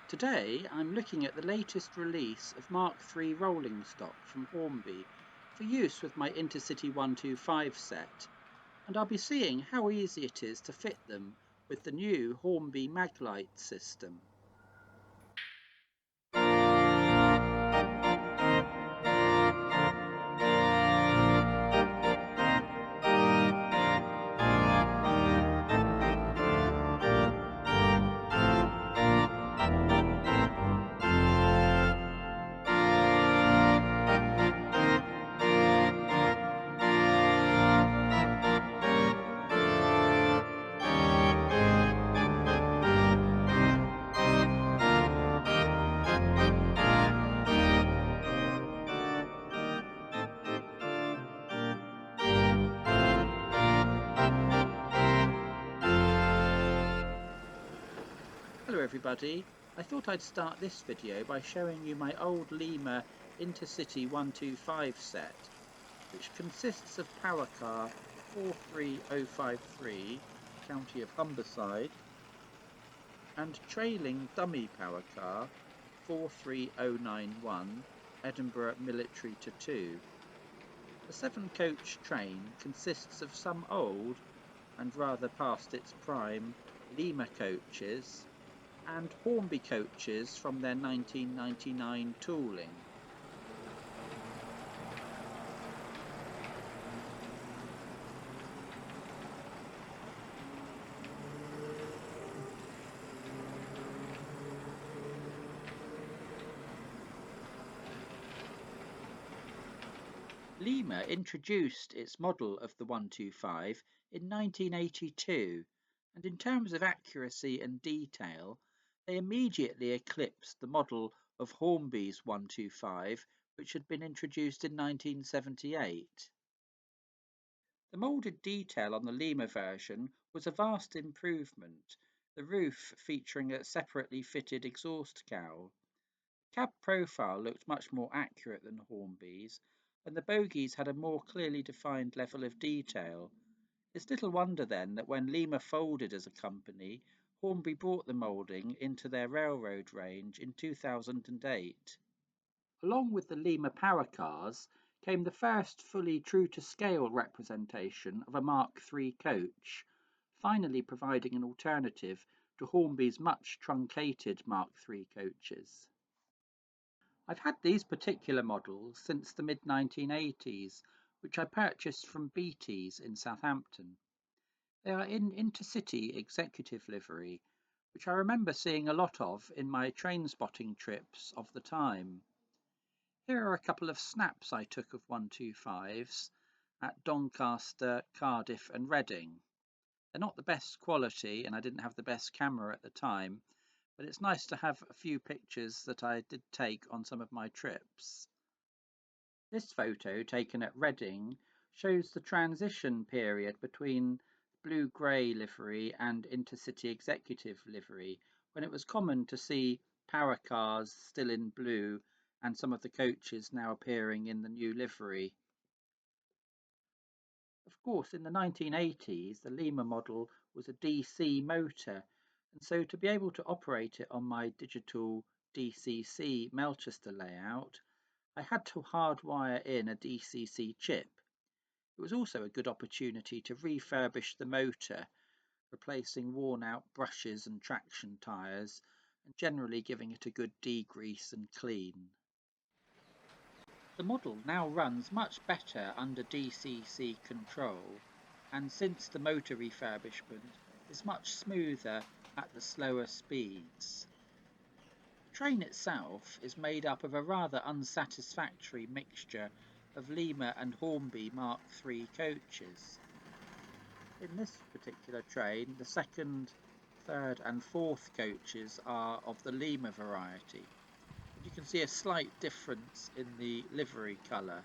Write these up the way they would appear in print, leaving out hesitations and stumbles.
Today I'm looking at the latest release of Mark III rolling stock from Hornby for use with my Intercity 125 set, and I'll be seeing how easy it is to fit them with the new Hornby Maglight system. Hello everybody, I thought I'd start this video by showing you my old Lima Intercity 125 set, which consists of power car 43053, County of Humberside, and trailing dummy power car 43091, Edinburgh Military to 2. The 7-coach train consists of some old, and rather past its prime, Lima coaches, and Hornby coaches from their 1999 tooling. Lima introduced its model of the 125 in 1982, and in terms of accuracy and detail, they immediately eclipsed the model of Hornby's 125, which had been introduced in 1978. The moulded detail on the Lima version was a vast improvement, the roof featuring a separately fitted exhaust cowl. Cab profile looked much more accurate than Hornby's, and the bogies had a more clearly defined level of detail. It's little wonder then that when Lima folded as a company, Hornby brought the moulding into their railroad range in 2008. Along with the Lima power cars came the first fully true-to-scale representation of a Mark III coach, finally providing an alternative to Hornby's much truncated Mark III coaches. I've had these particular models since the mid-1980s, which I purchased from Beatties in Southampton. They are in Intercity executive livery, which I remember seeing a lot of in my train spotting trips of the time. Here are a couple of snaps I took of 125s at Doncaster, Cardiff and Reading. They're not the best quality and I didn't have the best camera at the time, but it's nice to have a few pictures that I did take on some of my trips. This photo, taken at Reading, shows the transition period between blue-grey livery and Intercity executive livery, when it was common to see power cars still in blue and some of the coaches now appearing in the new livery. Of course, in the 1980s, the Lima model was a DC motor, and so to be able to operate it on my digital DCC Melchester layout, I had to hardwire in a DCC chip. It was also a good opportunity to refurbish the motor, replacing worn-out brushes and traction tyres, and generally giving it a good degrease and clean. The model now runs much better under DCC control, and since the motor refurbishment is much smoother at the slower speeds. The train itself is made up of a rather unsatisfactory mixture of Lima and Hornby Mark III coaches. In this particular train, the second, third and fourth coaches are of the Lima variety. You can see a slight difference in the livery colour.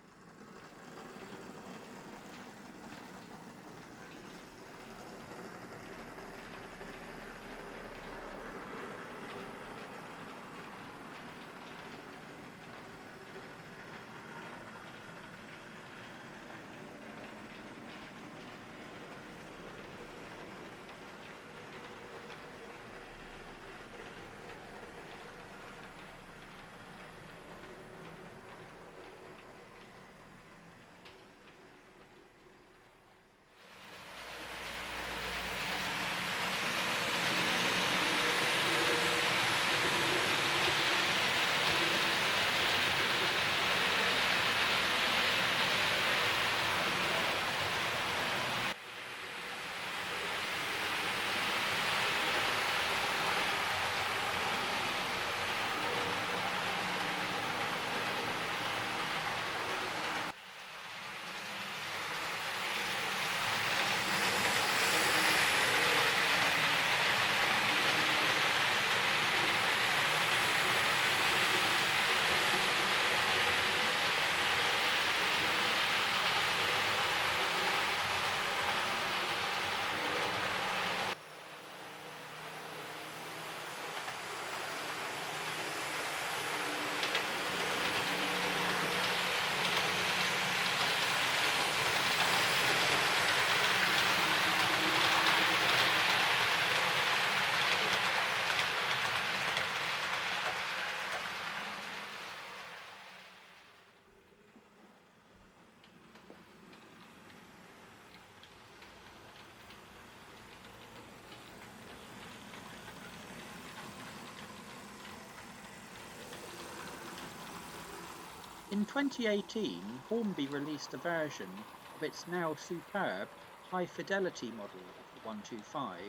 In 2018, Hornby released a version of its now superb high-fidelity model of the 125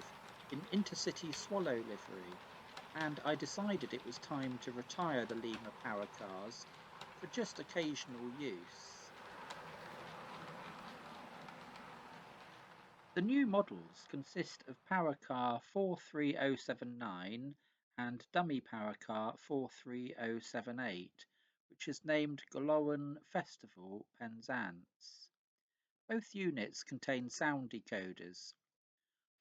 in Intercity Swallow livery, and I decided it was time to retire the Lima power cars for just occasional use. The new models consist of power car 43079 and dummy power car 43078, which is named Golowan Festival Penzance. Both units contain sound decoders.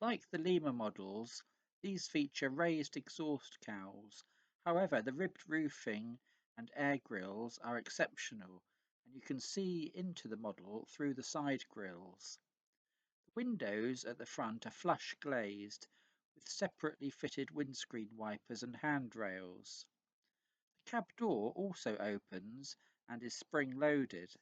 Like the Lima models, these feature raised exhaust cowls. However, the ribbed roofing and air grills are exceptional, and you can see into the model through the side grills. The windows at the front are flush glazed, with separately fitted windscreen wipers and handrails. The cab door also opens and is spring-loaded.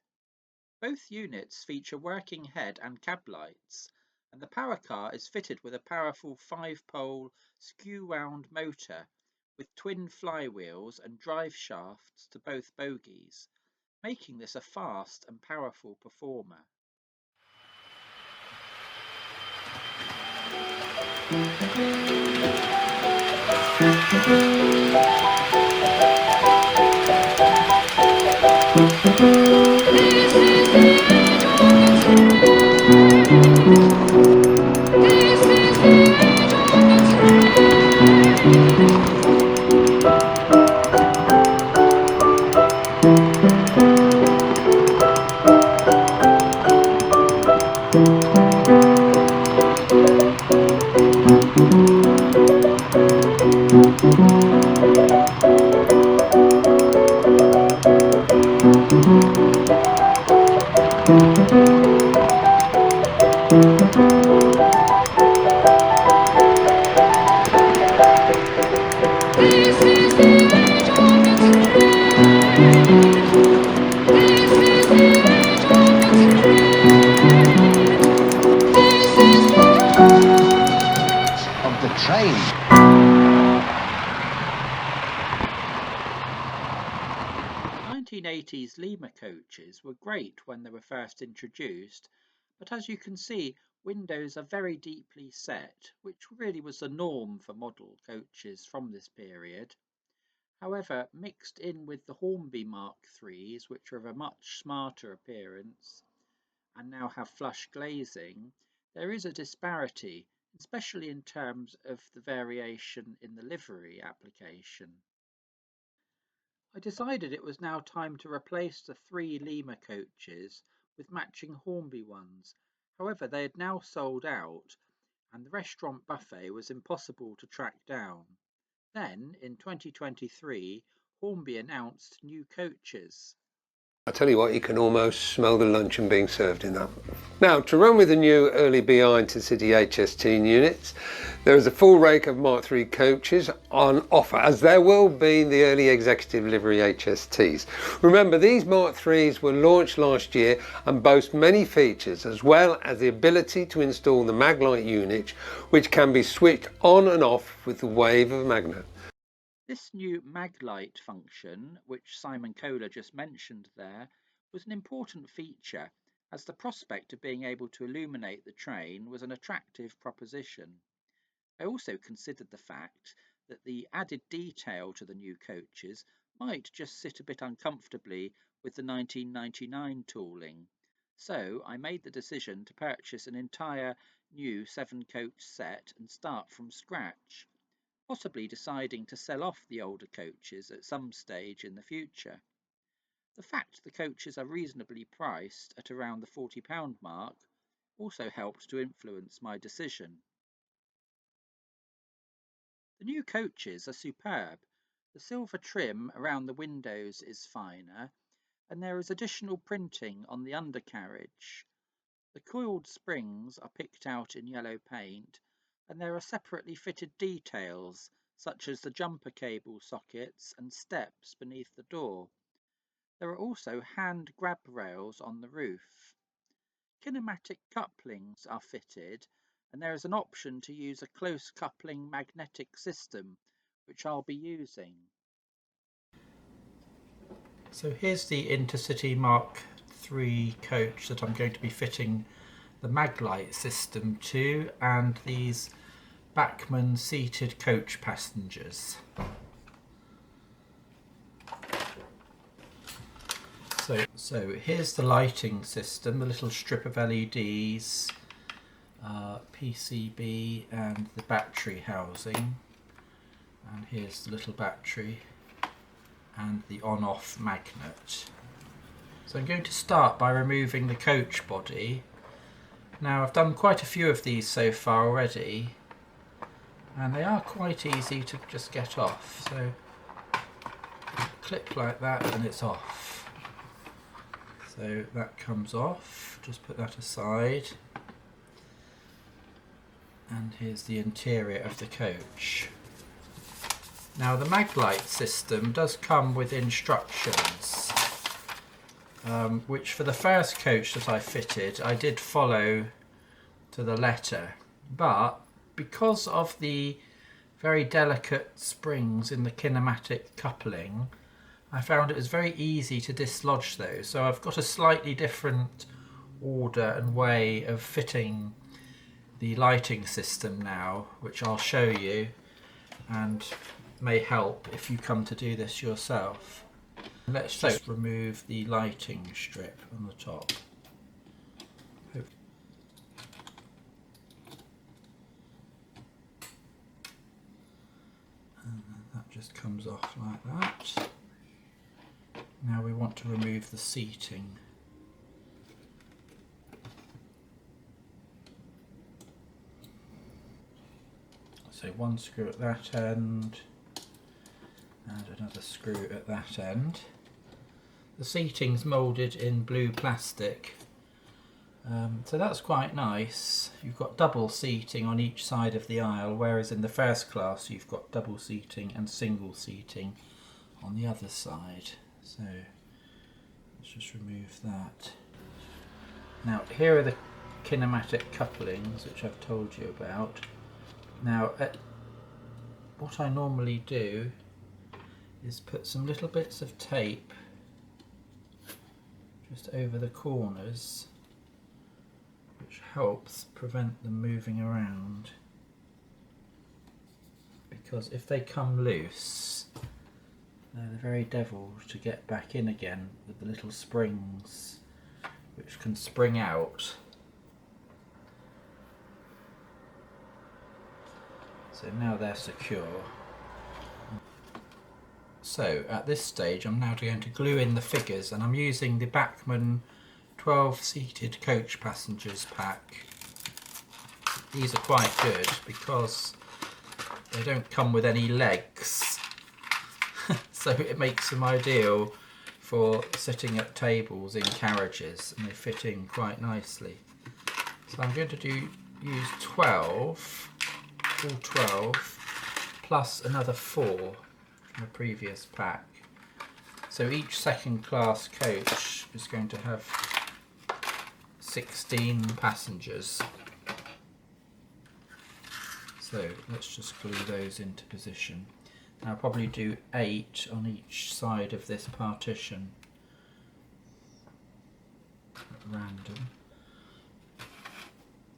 Both units feature working head and cab lights, and the power car is fitted with a powerful 5-pole skew-wound motor with twin flywheels and drive shafts to both bogies, making this a fast and powerful performer. This is the age of the train. This is the age of the train. This is the age of the train. This is the age of the train. 1980s Lima coaches were great when they were first introduced, but as you can see, windows are very deeply set, which really was the norm for model coaches from this period. However, mixed in with the Hornby Mark IIIs, which are of a much smarter appearance and now have flush glazing, there is a disparity, especially in terms of the variation in the livery application. I decided it was now time to replace the 3 Lima coaches with matching Hornby ones. However, they had now sold out, and the restaurant buffet was impossible to track down. Then, in 2023, Hornby announced new coaches. I tell you what, you can almost smell the luncheon being served in that. Now, to run with the new early BI Intercity HST units, there is a full rake of Mark III coaches on offer, as there will be the early executive livery HSTs. Remember, these Mark IIIs were launched last year and boast many features, as well as the ability to install the Maglight unit, which can be switched on and off with the wave of a magnet. This new Maglight function, which Simon Kohler just mentioned there, was an important feature, as the prospect of being able to illuminate the train was an attractive proposition. I also considered the fact that the added detail to the new coaches might just sit a bit uncomfortably with the 1999 tooling, so I made the decision to purchase an entire new 7-coach set and start from scratch, possibly deciding to sell off the older coaches at some stage in the future. The fact the coaches are reasonably priced at around the £40 mark also helped to influence my decision. The new coaches are superb. The silver trim around the windows is finer, and there is additional printing on the undercarriage. The coiled springs are picked out in yellow paint, and there are separately fitted details such as the jumper cable sockets and steps beneath the door. There are also hand grab rails on the roof. Kinematic couplings are fitted, and there is an option to use a close coupling magnetic system, which I'll be using. So here's the Intercity Mark III coach that I'm going to be fitting the Maglight system to, and these Bachmann seated coach passengers. So here's the lighting system, the little strip of LEDs, PCB and the battery housing, and here's the little battery and the on-off magnet. So I'm going to start by removing the coach body. Now I've done quite a few of these so far already, and they are quite easy to just get off. So clip like that and it's off. So that comes off, just put that aside. And here's the interior of the coach. Now the Maglight system does come with instructions, which for the first coach that I fitted I did follow to the letter, but because of the very delicate springs in the kinematic coupling, I found it was very easy to dislodge those. So I've got a slightly different order and way of fitting the lighting system now, which I'll show you and may help if you come to do this yourself. Let's just remove the lighting strip on the top. And that just comes off like that. Now we want to remove the seating. So one screw at that end and another screw at that end. The seating's moulded in blue plastic, so that's quite nice. You've got double seating on each side of the aisle, whereas in the first class you've got double seating and single seating on the other side. So let's just remove that. Now here are the kinematic couplings which I've told you about. Now what I normally do is put some little bits of tape just over the corners, which helps prevent them moving around, because if they come loose they're the very devil to get back in again with the little springs which can spring out. So now they're secure. So at this stage I'm now going to glue in the figures, and I'm using the Bachmann 12 seated coach passengers pack. These are quite good because they don't come with any legs, so it makes them ideal for sitting at tables in carriages, and they fit in quite nicely. So I'm going to use 12, all 12, plus another 4 from the previous pack. So each second class coach is going to have 16 passengers. So let's just glue those into position. I'll probably do 8 on each side of this partition at random.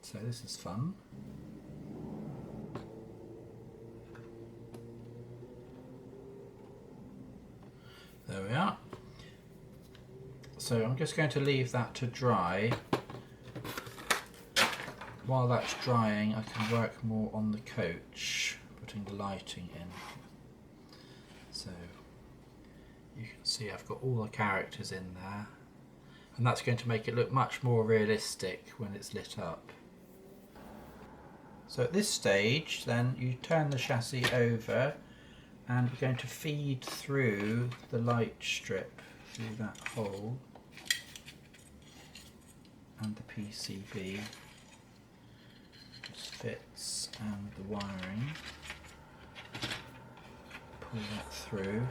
So this is fun. There we are. So I'm just going to leave that to dry. While that's drying I can work more on the coach, putting the lighting in. So you can see I've got all the characters in there, and that's going to make it look much more realistic when it's lit up. So at this stage then you turn the chassis over and we're going to feed through the light strip through that hole and the PCB just fits, and the wiring. Pull that through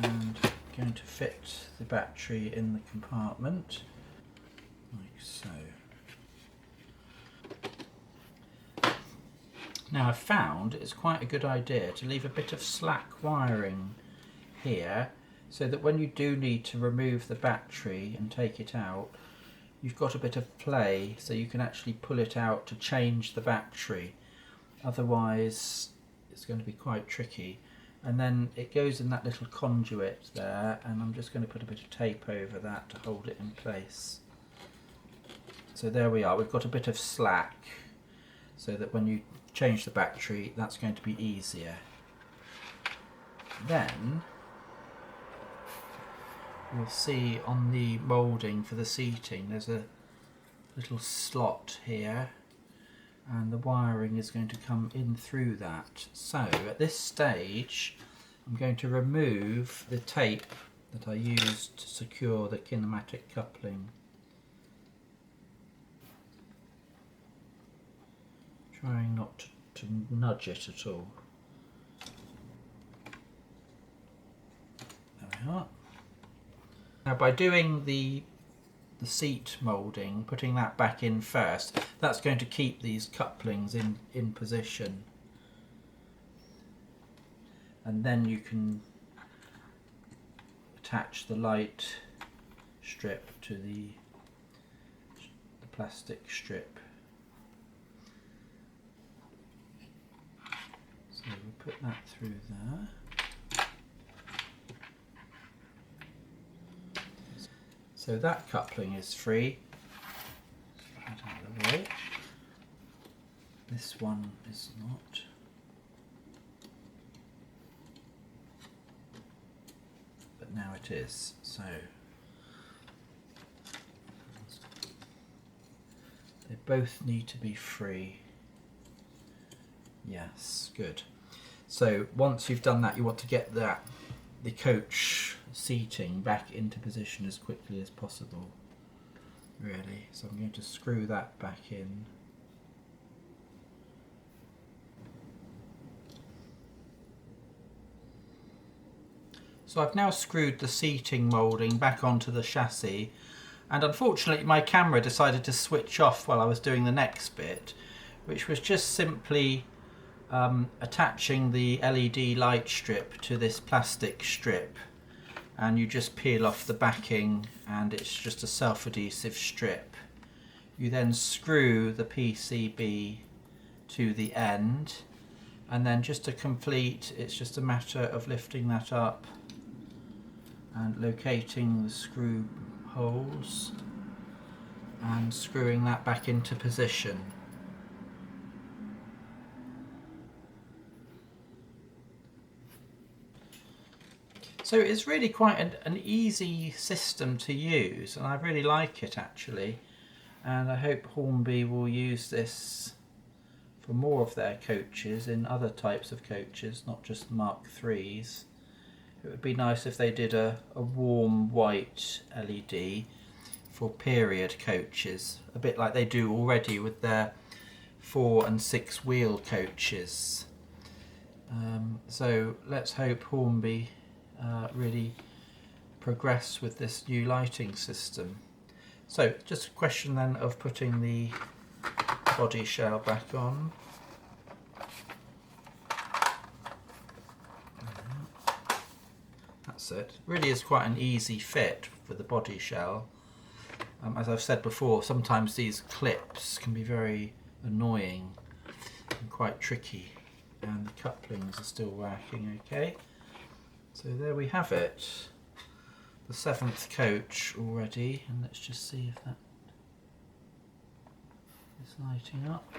and going to fit the battery in the compartment like so. Now I've found it's quite a good idea to leave a bit of slack wiring here so that when you do need to remove the battery and take it out, you've got a bit of play so you can actually pull it out to change the battery. Otherwise it's going to be quite tricky. And then it goes in that little conduit there, and I'm just going to put a bit of tape over that to hold it in place. So there we are, we've got a bit of slack so that when you change the battery that's going to be easier. Then you'll see on the moulding for the seating there's a little slot here, and the wiring is going to come in through that. So at this stage I'm going to remove the tape that I used to secure the kinematic coupling. Trying not to nudge it at all. There we are. Now by doing the seat moulding, putting that back in first, that's going to keep these couplings in position. And then you can attach the light strip to the plastic strip. So we'll put that through there. So that coupling is free. Put that out of the way. This one is not. But now it is. So they both need to be free. Yes, good. So once you've done that, you want to get the coach seating back into position as quickly as possible, really. So I'm going to screw that back in. So I've now screwed the seating moulding back onto the chassis, and unfortunately my camera decided to switch off while I was doing the next bit, which was just simply attaching the LED light strip to this plastic strip, and you just peel off the backing and it's just a self-adhesive strip. You then screw the PCB to the end, and then just to complete, it's just a matter of lifting that up and locating the screw holes and screwing that back into position. So it's really quite an easy system to use, and I really like it actually, and I hope Hornby will use this for more of their coaches, in other types of coaches, not just Mark IIIs. It would be nice if they did a warm white LED for period coaches, a bit like they do already with their 4 and 6 wheel coaches. So let's hope Hornby really progress with this new lighting system. So just a question then of putting the body shell back on. That's it. Really is quite an easy fit for the body shell. As I've said before, sometimes these clips can be very annoying and quite tricky, and the couplings are still working okay. So there we have it, the 7th coach already, and let's just see if that is lighting up.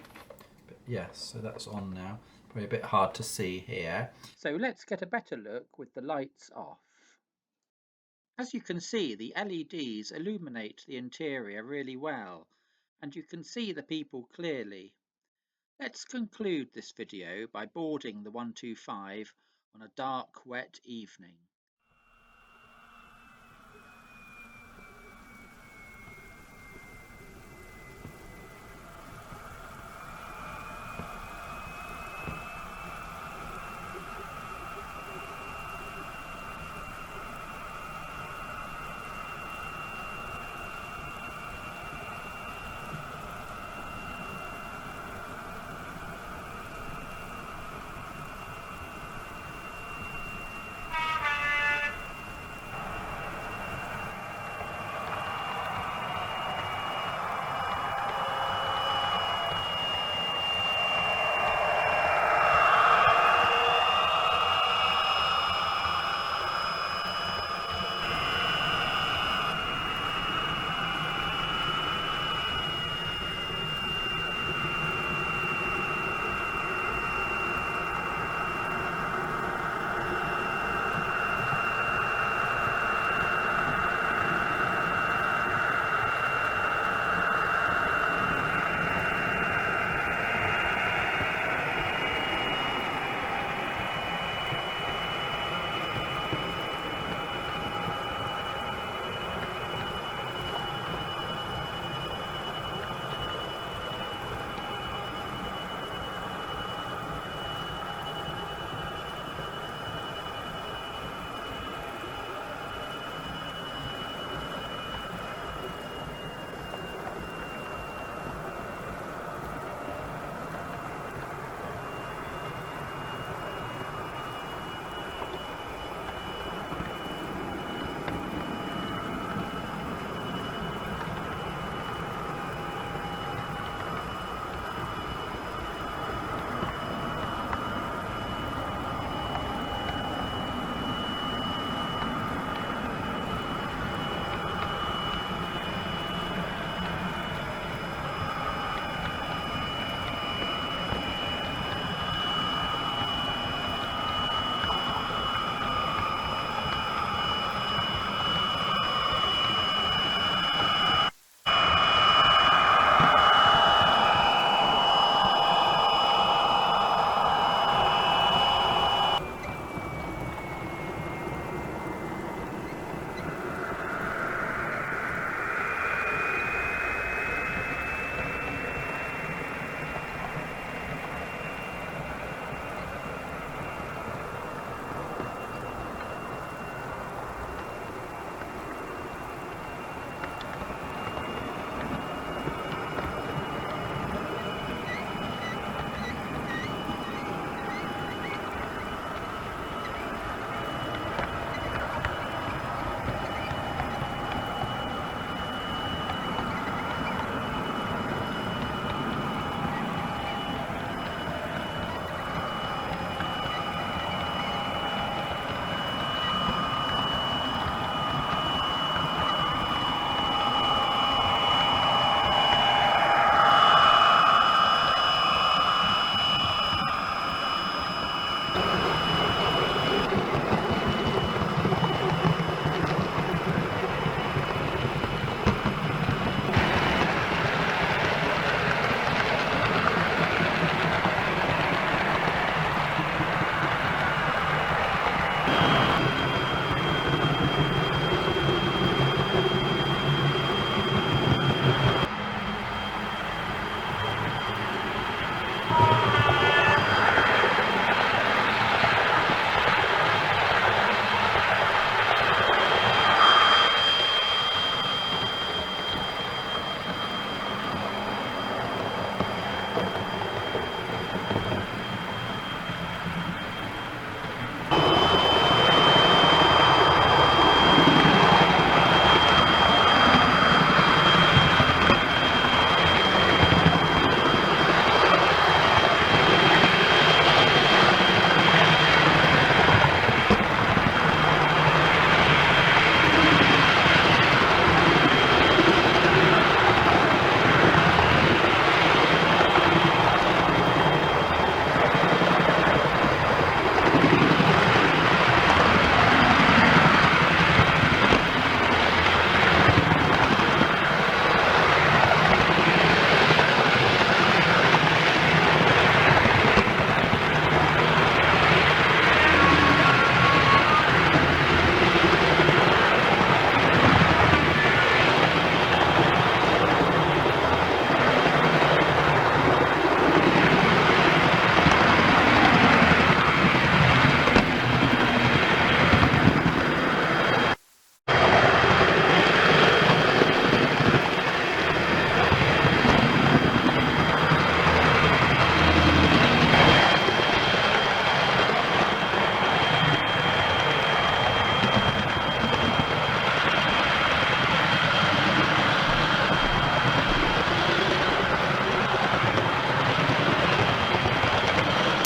But yes, so that's on now. Probably a bit hard to see here. So let's get a better look with the lights off. As you can see, the LEDs illuminate the interior really well, and you can see the people clearly. Let's conclude this video by boarding the 125 on a dark, wet evening.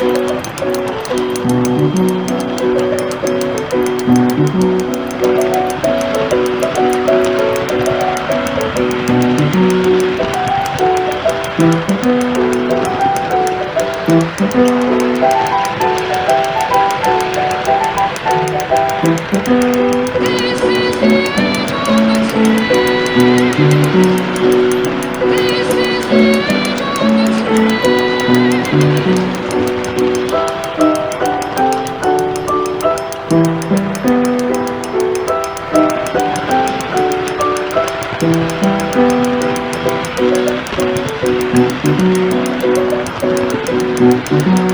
This is the age of extremes. This is the age of extremes.